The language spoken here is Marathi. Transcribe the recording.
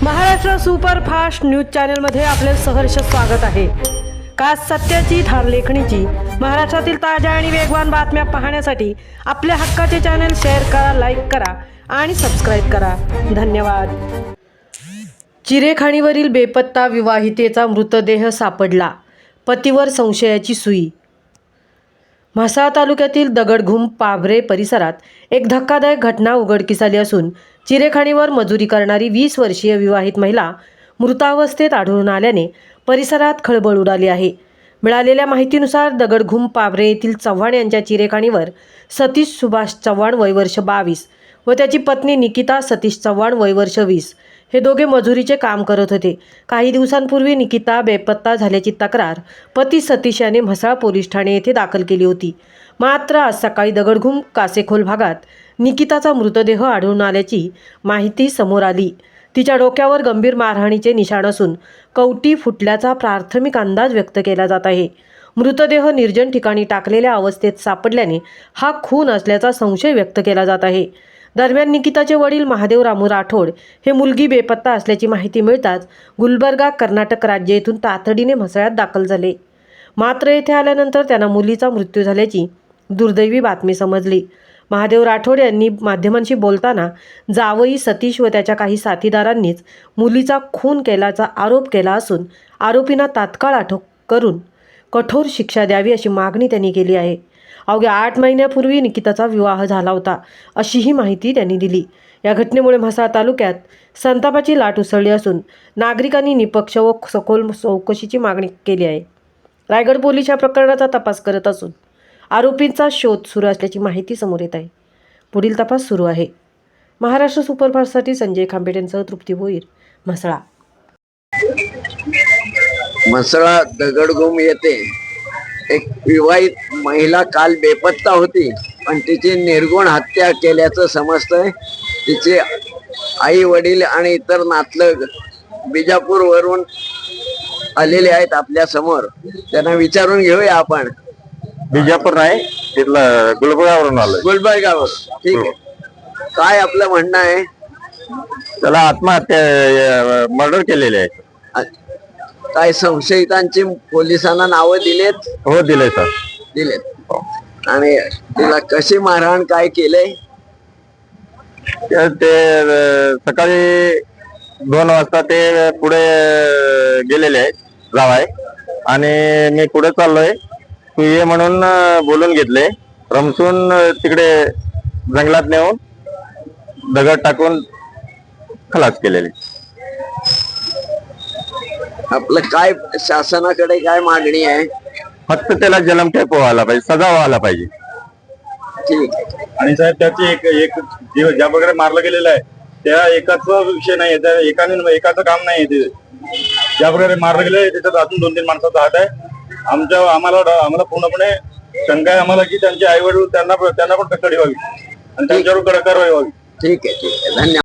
महाराष्ट्र सुपरफास्ट न्यूज चॅनलमध्ये आपले सहर्ष स्वागत आहे। खास सत्याची थार लेखणीची महाराष्ट्रातील ताज्या आणि वेगवान बातम्या पाहण्यासाठी आपल्या हक्काचे चॅनल शेअर करा, लाईक करा आणि सबस्क्राईब करा। धन्यवाद। चिरेखाणीवरील बेपत्ता विवाहितेचा मृतदेह सापडला, पतीवर संशयाची सुई। म्हसळा तालुक्यातील दगडघुम पाभरे परिसरात एक धक्कादायक घटना उघडकीस आली असून चिरेखाणीवर मजुरी करणारी 20 वर्षीय विवाहित महिला मृतावस्थेत आढळून आल्याने परिसरात खळबळ उडाली आहे। मिळालेल्या माहितीनुसार दगडघुम पाभरे येथील चव्हाण यांच्या चिरेखाणीवर सतीश सुभाष चव्हाण वय वर्ष 22 व त्याची पत्नी निकिता सतीश चव्हाण वय वर्ष 20 हे दोघे मजुरीचे काम करत होते। काही दिवसांपूर्वी निकिता बेपत्ता झाल्याची तक्रार पती सतीश याने म्हसळा पोलीस ठाणे येथे दाखल केली होती। मात्र आज सकाळी दगडघुम कासेखोल भागात निकिताचा मृतदेह आढळून आल्याची माहिती समोर आली। तिच्या डोक्यावर गंभीर मारहाणीचे निशाण असून कवटी फुटल्याचा प्राथमिक अंदाज व्यक्त केला जात आहे। मृतदेह निर्जन ठिकाणी टाकलेल्या अवस्थेत सापडल्याने हा खून असल्याचा संशय व्यक्त केला जात आहे। दरम्यान निकिताचे वडील महादेव रामू राठोड हे मुलगी बेपत्ता असल्याची माहिती मिळताच गुलबर्गा कर्नाटक राज्य येथून तातडीने म्हसळ्यात दाखल झाले। मात्र येथे आल्यानंतर त्यांना मुलीचा मृत्यू झाल्याची दुर्दैवी बातमी समजली। महादेव राठोड यांनी माध्यमांशी बोलताना जावई सतीश व त्याच्या काही साथीदारांनीच मुलीचा खून केल्याचा आरोप केला असून आरोपींना तात्काळ अटक करून कठोर शिक्षा द्यावी अशी मागणी त्यांनी केली आहे। अवघ्या 8 महिन्यापूर्वी निकिताचा विवाह झाला होता अशीही माहिती त्यांनी दिली। या घटनेमुळे म्हसळा तालुक्यात संतापाची लाट उसळली असून नागरिकांनी निपक्ष व सखोल चौकशीची मागणी केली आहे। रायगड पोलीस या प्रकरणाचा तपास करत असून आरोपींचा शोध सुरू असल्याची माहिती समोर येत आहे। पुढील तपास सुरू आहे। महाराष्ट्र सुपरफास्टसाठी संजय खांबेटेंसह तृप्ती भोईर, म्हसळा। म्हसळा दगडघुम येथे एक विवाहित महिला काल बेपत्ता होती, पण तिची निर्गुण हत्या केल्याचं समजतंय। तिचे आई वडील आणि इतर नातलग बिजापूर वरून आलेले आहेत आपल्या समोर। त्यांना विचारून घेऊया आपण। बिजापूर नाही, तिथलं गुलबर्गावरून आलोय। गुलबर्गावर, ठीक आहे। काय आपलं म्हणणं आहे? त्याला आत्महत्या मर्डर केलेले आहे। काय संशयितांची पोलिसांना नावं दिलेत? हो, दिले सर, दिलेत। आणि तिला कशी मारहाण काय केलंय? ते सकाळी 2 वाजता ते पुढे गेलेले आहेत जावाय, आणि मी पुढे चाललोय, तू ये म्हणून बोलून घेतले। रमसून तिकडे जंगलात नेऊन दगड टाकून खलास केलेले। आपलं काय शासनाकडे काय मागणी आहे? फक्त त्याला जन्मठेप व्हायला पाहिजे, सजा व्हायला पाहिजे। ठीक आहे। आणि साहेब त्याची एक ज्या प्रकारे मारलं गेलेलं आहे त्या एकाचा विषय नाही, त्या एकाचं काम नाही। ते ज्या प्रकारे मारलं गेलं त्याच्यात अजून 2-3 माणसाचा हात आहे। आम्हाला पूर्णपणे शंका आहे आम्हाला की त्यांचे आई वडील त्यांना पण कस्टडी व्हावी आणि त्यांच्यावर कडक कारवाई व्हावी। ठीक आहे, ठीक आहे, धन्यवाद।